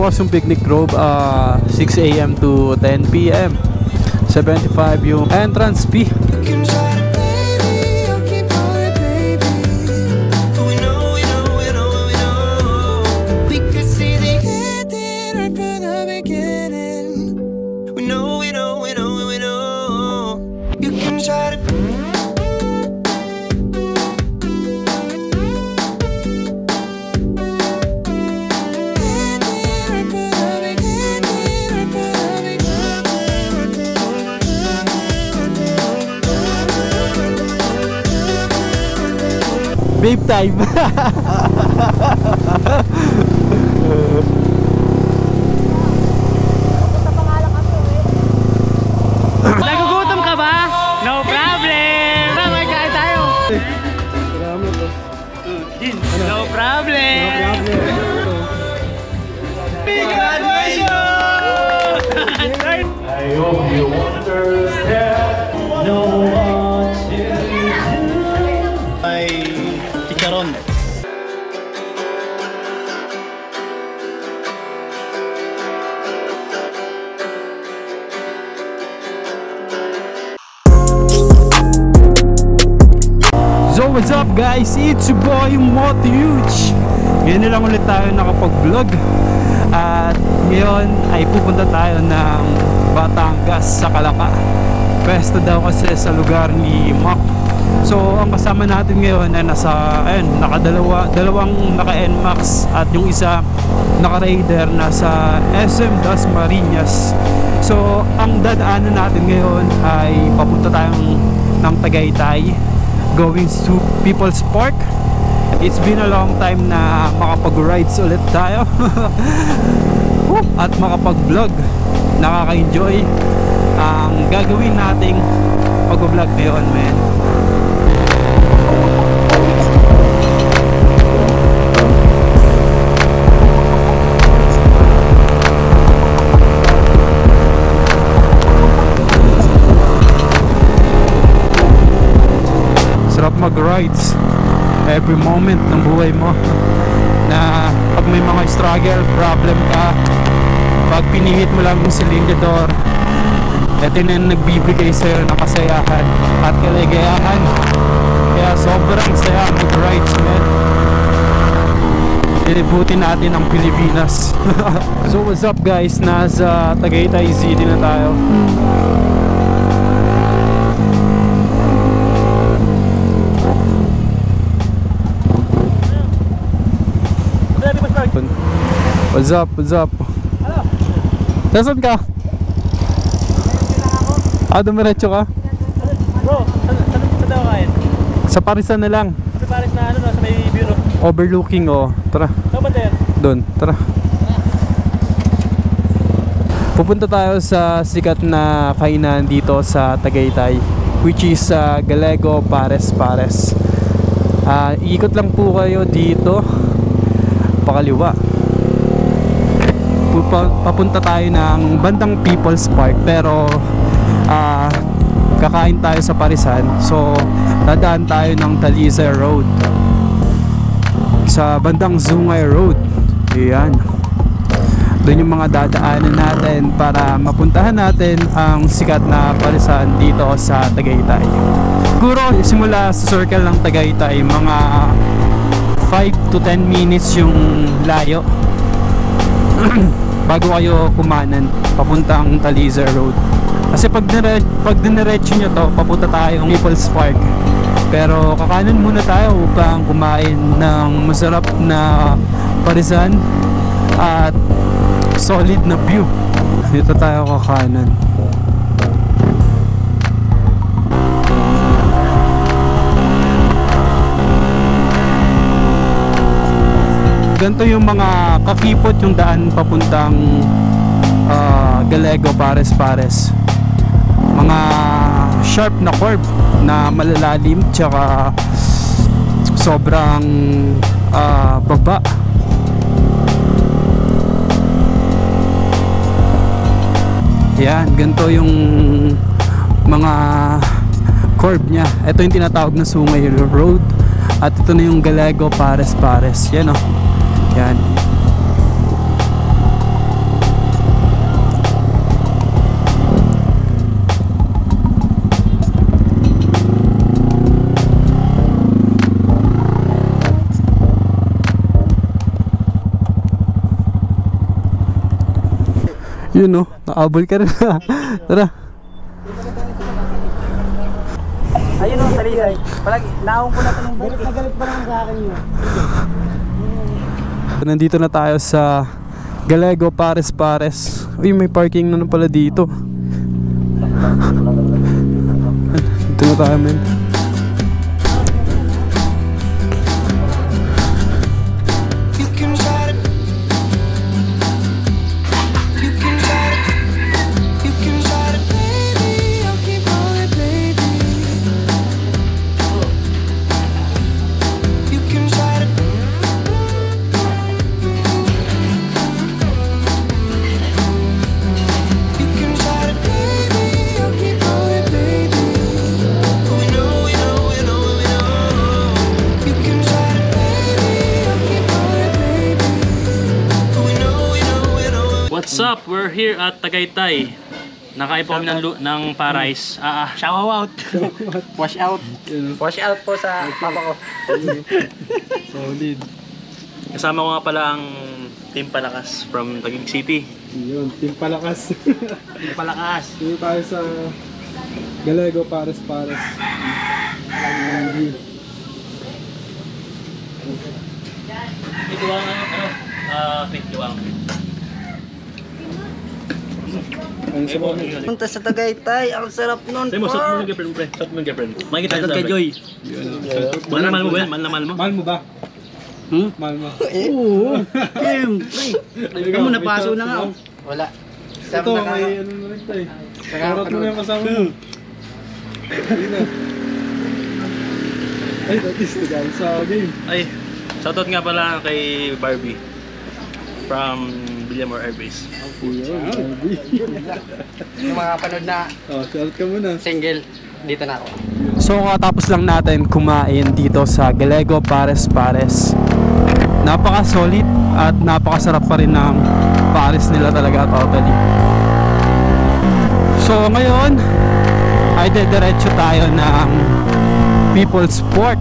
bukas yung Picnic Grove, 6 AM to 10 PM. 75 yung entrance fee. Babe time. Nagugutom ka ba? No problem. May kain tayo. No problem. Big graduation. I hope you understand. No one Ay, chicharon. So what's up guys, it's your boy Motihuge. Ngayon na lang ulit tayo nakapag-vlog. At ngayon ay pupunta tayo ng Batangas sa Calaca. Pwesto daw kasi sa lugar ni Mac. So ang kasama natin ngayon ay nasa, ayun, dalawang naka-NMAX at yung isa naka-Raider nasa SM Dasmariñas. So ang dadaanan natin ngayon ay papunta tayong ng Tagaytay, going to People's Park. It's been a long time na makapag-rides ulit tayo at makapag-vlog. Nakaka-enjoy ang gagawin nating pag-vlog ngayon, man. Sarap mag-rides every moment ng buhay mo. Na pag may mga struggle, problem ka, pag pinihit mo lang yung silindador, ito na yung nagbibigay sa'yo ng kasayahan at kaligayahan. Kaya sobrang saya mag-rides, man. Dilibutin natin ang Pilipinas. So what's up guys, nasa Tagaytay City na tayo. What's up? What's up? Hello. Nasaan ka? Dumiretso ka? Bro, saan daw kain? Sa Parisan na lang. Sa Paris na ano, sa may bureau. Overlooking, oh. Tara. Saan ba tayo? Doon, tara. Pupunta tayo sa sikat na kainan dito sa Tagaytay, which is Galego Pares. Ikot lang po kayo dito pakaliwa. Papunta tayo ng bandang People's Park, pero kakain tayo sa Parisan, so dadaan tayo ng Talisay Road sa bandang Zungay Road. Ayan, doon yung mga dadaanan natin para mapuntahan natin ang sikat na Parisan dito sa Tagaytay. Siguro simula sa circle ng Tagaytay, mga 5 to 10 minutes yung layo bago kayo kumanan papuntang Talisay Road. Kasi pag diniretso nyo to, papunta tayong People's Park, pero kakanan muna tayo upang kumain ng masarap na parisan at solid na view. Dito tayo kakanan. Ganito yung mga kakipot yung daan papuntang Galego Pares. Mga sharp na curve na malalalim, tsaka sobrang baba. Yan, ganito yung mga curve nya. Ito yung tinatawag na Sungay Road, at ito na yung Galego Pares. Yan o. Yan. Yun no, nakaabol ka rin. Tara. Ayun o, talisay. Palagi, naong ko na ito ng buhok. Galit pa naman sa akin yun. Nandito na tayo sa Gallego Pares. Uy, may parking na pala dito. Dito na tayo, men. What's up? We're here at Tagaytay. Nakain po kami ng parais. Shout out. Wash out. Wash out po sa papa ko. Solid. Kasama ko nga pala ang Team Palakas from Taguig City. Yun, Team Palakas. Palakas. Dito tayo sa Gallego Pares. Ito ang fake liwang. Ano sa mga? Punta sa Tagaytay, ang sarap nun. Sabi mo, shot mo yung girlfriend, pre. Shot mo yung girlfriend. Makikita Shoutout sa kay Joy. Mahal na mahal mo ba yan? Mahal na mahal mo? Mahal mo ba? Mahal mo. Oo. Siyempre. Ikaw mo, napaso na nga. Wala. Ito, may ano na rin tayo. Shoutout mo na yung kasama mo. Ay, that is the guy sa game. Ay, shoutout nga pala kay Barbie from Villamor Air Base. Yung mga panood na Oh, shoutout ka muna. single, dito na ako. So katapos lang natin kumain dito sa Gallego Pares. Napaka-solid at napakasarap pa rin ng pares nila talaga totally. So ngayon ay dediretso tayo ng People's Pork.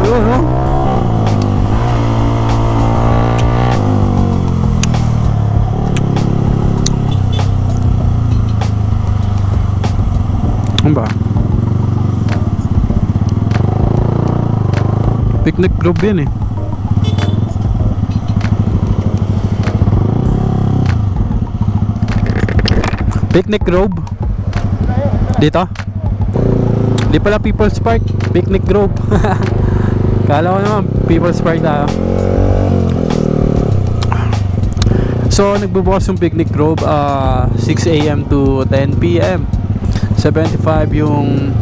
Yun, no? Ano ba? Picnic group yan eh. Picnic Grove. Dito? Di pala People's Park, Picnic Grove. Kala ko naman People's Park tayo. So nagbubukas yung Picnic Grove 6 AM to 10 PM. 75 yung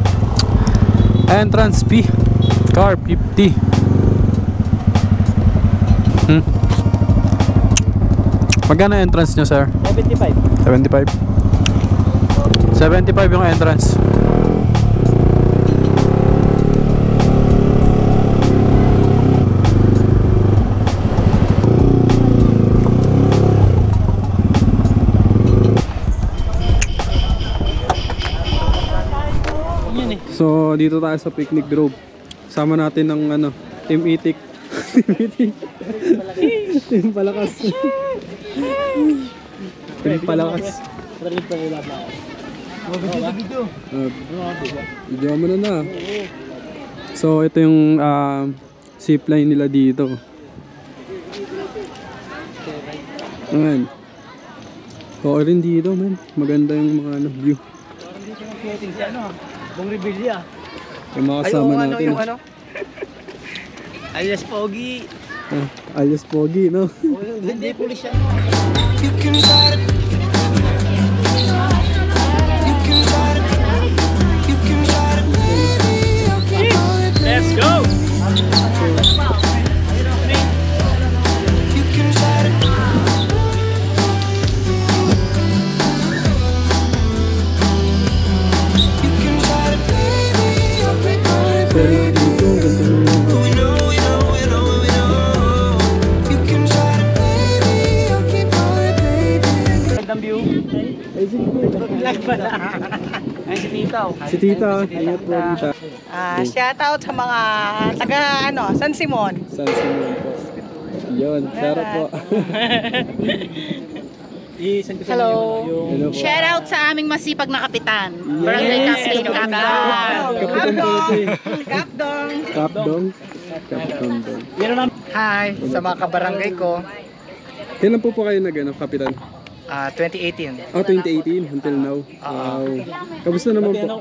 entrance fee. Car 50. Magkano entrance nyo, sir? 75. 75 yung entrance. So dito tayo sa Picnic Grove. Sama natin ng ano, Team Itik. Team Palakas. Team Palakas. Video mo na. So ito yung zipline nila dito. Ayan. Oo rin dito, man. Maganda yung mga ano, view. Bong Rebilla. Yung mga kasama natin. Yung ano? Alias Pogi. Alias Pogi, no? Hindi, pulis siya. Let's go! Gandang view. Ay, si Titaw. Si Si Tita. Ingat po, Tita. Shout out sa mga taga San Simon. San Simon po. Yun, Tara po. Hello. Hello po. Shout out sa aming masipag na kapitan. Barangay Captain Kapitan po ito eh. Kapdong. Kapdong. Kapitan po. Hi sa mga kabarangay ko. Kailan po kayo Kapitan? 2018. 2018 until now. Wow. Kamusta naman po?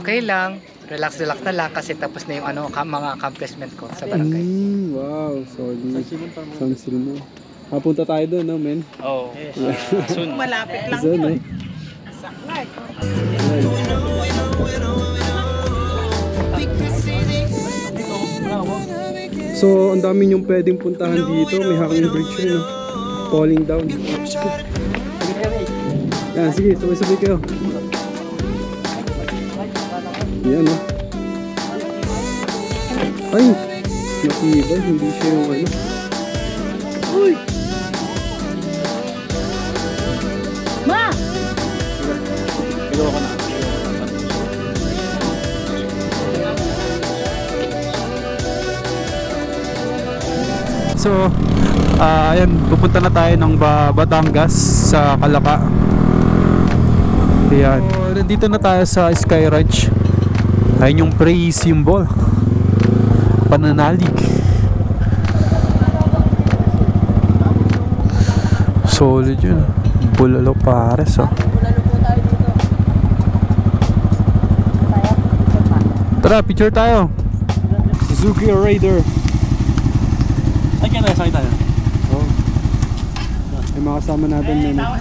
Okay lang. Relax na lang kasi tapos na yung mga accomplishment ko sa barangay. Wow, solid. San Simon. Papunta tayo doon, no, men? Oh, soon. Malapit lang Doon, yun. So, ang dami niyong pwedeng puntahan dito. May hanging bridge yun, no? Falling down. Yan, sige, sabay-sabay kayo. Yan, no? Ay! Matibay, hindi siya yung Uy! Ma! Ikaw ka na. So, ayan, pupunta na tayo ng Batangas sa Calapa. Ayan. So, nandito na tayo sa Sky Ranch. Ayun yung praise symbol. Pananalig. Solid yun. Bulalo pares, oh. Tara, picture tayo. Suzuki Raider. Ay, kaya nakasakita na. Oh. May mga kasama natin na.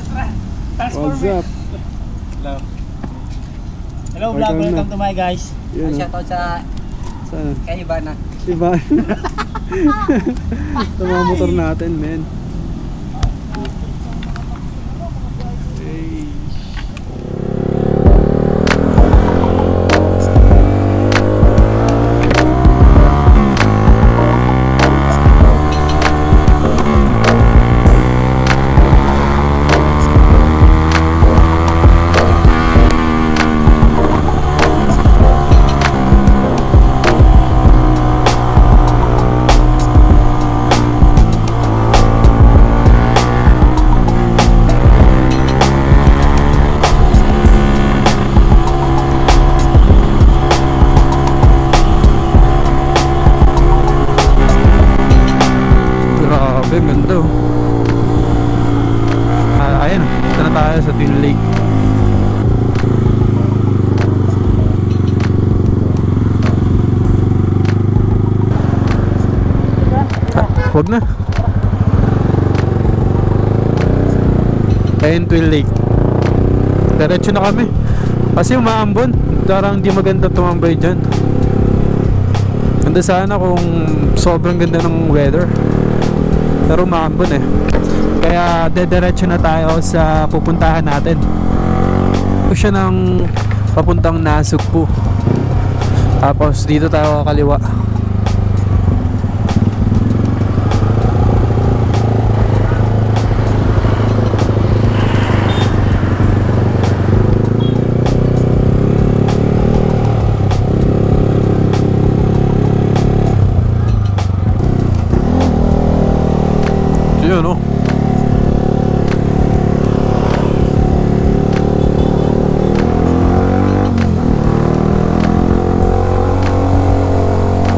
What's up? Hello. Hello vlog, welcome to my guys. Yun, Shout out sa Sana? kay Ivana. Diba? Sa mga motor natin, men. Hey. Grabe, ganda oh. Ayan, punta na tayo sa Twin Lake. Wag na. Ayan, Twin Lake. Diretso na kami. Kasi umaambon. Darang di maganda tumambay dyan. Ganda sana kung sobrang ganda ng weather. Pero umaambon eh. Kaya dediretso na tayo sa pupuntahan natin. Ito siya ng papuntang Nasugbu. Tapos dito tayo kaliwa. Yun oh.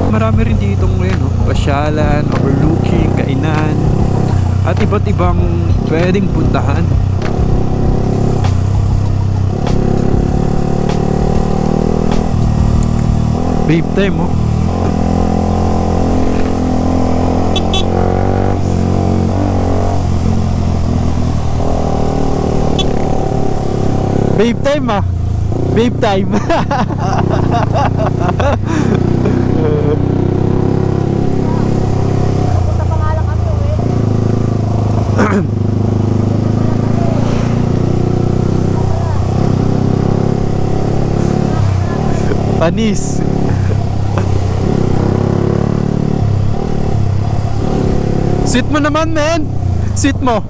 Marami rin ditong pasyalan, overlooking, kainan at iba't ibang pwedeng puntahan. Babe time oh. Babe time ah. Babe time. Panis. Sit mo naman, men. Sit mo.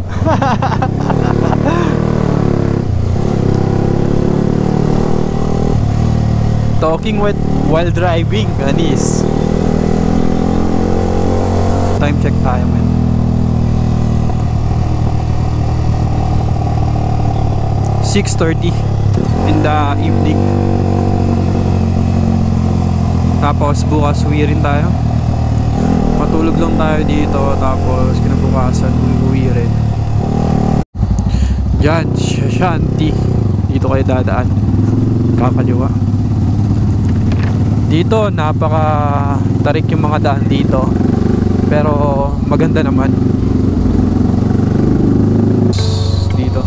Talking while driving, Anis. Time check tayo, man. 6:30 in the evening. Tapos bukas uwi rin tayo. Matulog lang tayo dito. Tapos kinabukasan uwi rin. Diyan, Shanti. Dito kayo dadaan. Kakaliwa. Dito napaka tarik yung mga daan dito. Pero maganda naman. Dito.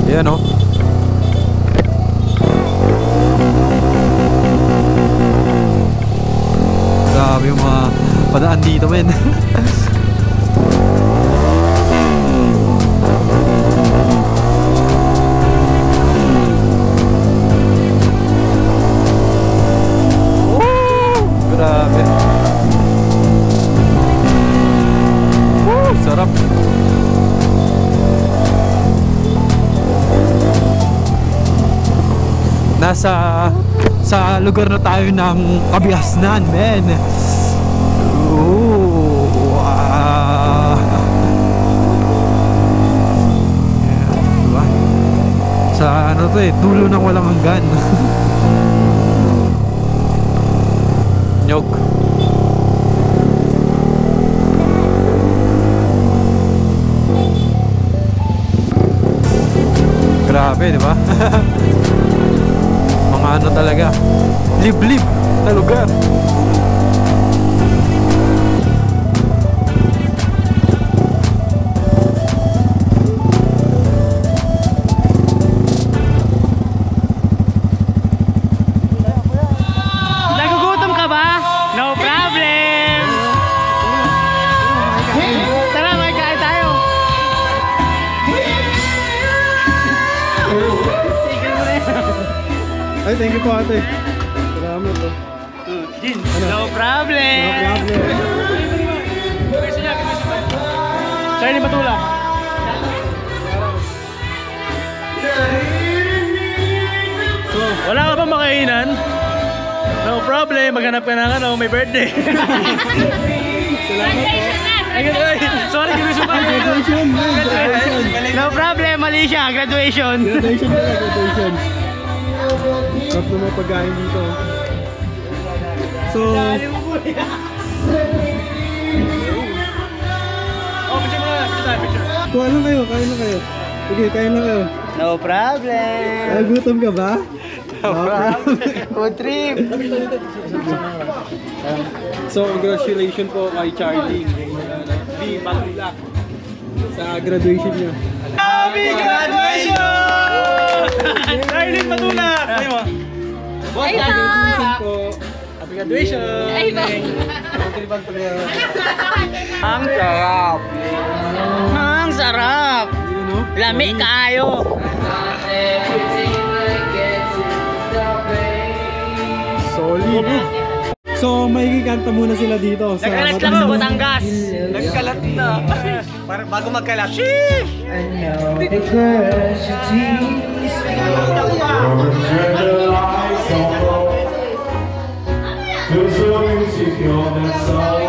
Ayan o. Grabe yung mga padaan dito, men. Grabe. Sarap. Sa lugar na tayo ng Kabiasnan, men. Diba? Sa ano to eh, dulo ng walang hanggan. Nyog. Grabe, diba? Mga ano talaga, liblib na lugar. Nagugutom ka ba? No problem! Tara, may kain tayo! Ay, thank you po, ate. Salamat po. Jin, no problem! No problem. Charlie Matula. So, Wala ka bang makainan? No problem, maghanap ka ng ano, may birthday. salamat po. Ay, sorry, ginusto pa. Graduation, man. Graduation. No problem, mali siya. Graduation. Graduation pala, graduation. Sarap na mga pagkain dito. So, Oh, picture mo na, picture. kuha lang kayo, kain lang kayo. Sige, kain lang kayo. No problem. Nagutom ka ba? No problem. Food trip. So, congratulations po kay Charlie. Di Matula sa graduation niya. Happy graduation! Charlie Matula! Ay mo. Boss, graduation po. Happy graduation! Ay, ba? Ang sarap. Ang sarap. You know? Lami kaayo. Solid. So, may kikanta muna sila dito sa Nagkalat lang sa Batangas. Nagkalat na. Para bago magkalat. There's a music on the soul.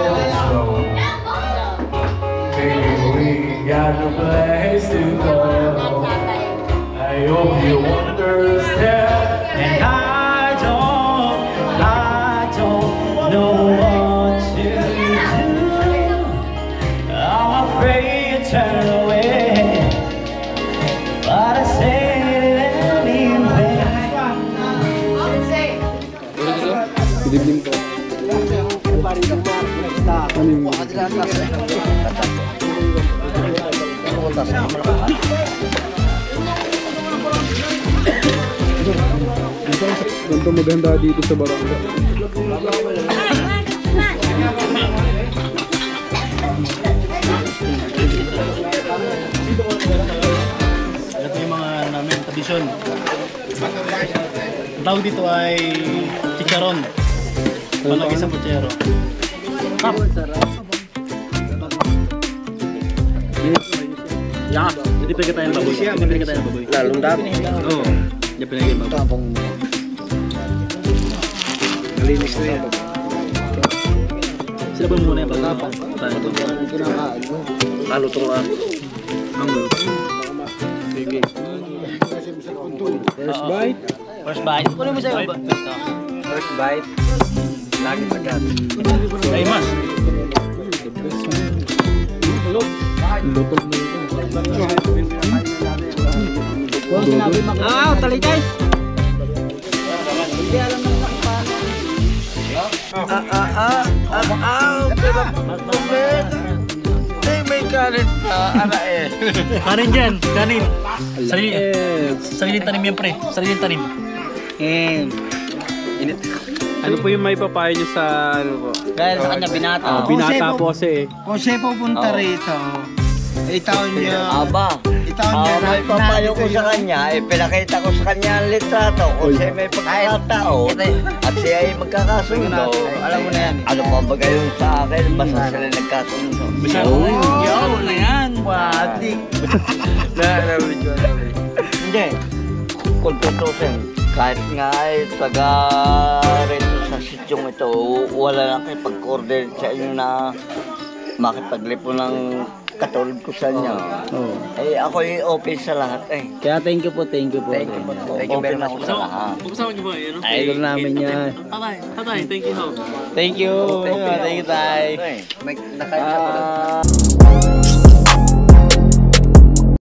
Baby, we got no place to go. I hope you understand. And I don't know what to do. I'm afraid to turn away, but I say it anyway. Good evening po. Ganito maganda dito sa barangay. Ito yung mga namin edition. Ang tawag dito ay chicharon. Palagi sa puchero. Kap. Yeah, hindi pinagay tayo ng baboy. Hindi pinagay tayo ng baboy. Lalong dami. Oo. Hindi pinagay ng baboy. Tapong malinis na yan. Sila ba muna yung pagkapang? Tayo ito. Lalo itong Ang luto. sige. First bite. First bite. Ano mo sa'yo ba? First bite. Lagi agad. Ay, mas. Talikay. May kanin pa, ana eh. Kanin dyan. Kanin. Sariling tanim yan, pre. Sariling tanim. Ano po yung may papayo nyo sa ano po? Dahil sa kanya binata. Binata po kasi Kung siya pupunta rito, itaon niya. Itaon niya na. May papayo ko sa kanya, pinakita ko sa kanya ang litrato. Kung siya may pagkakatao, at siya ay magkakasundo. Alam mo na yan. Ano pa ba kayo sa akin? Basta sila nagkasundo. Yo, na yan. Wati. Hindi. Kung tutusin, kahit nga ay taga rito sa sityong ito, wala na kayo pag-coordinate sa inyo na makipaglipo ng katulad ko sa inyo. Eh, ako ay open sa lahat eh. Kaya thank you po. Thank you very much sa lahat. Pag-usawa niyo ba yun? Idol namin yan. Tatay, thank you. Thank you. Thank you, Tay. May nakain sa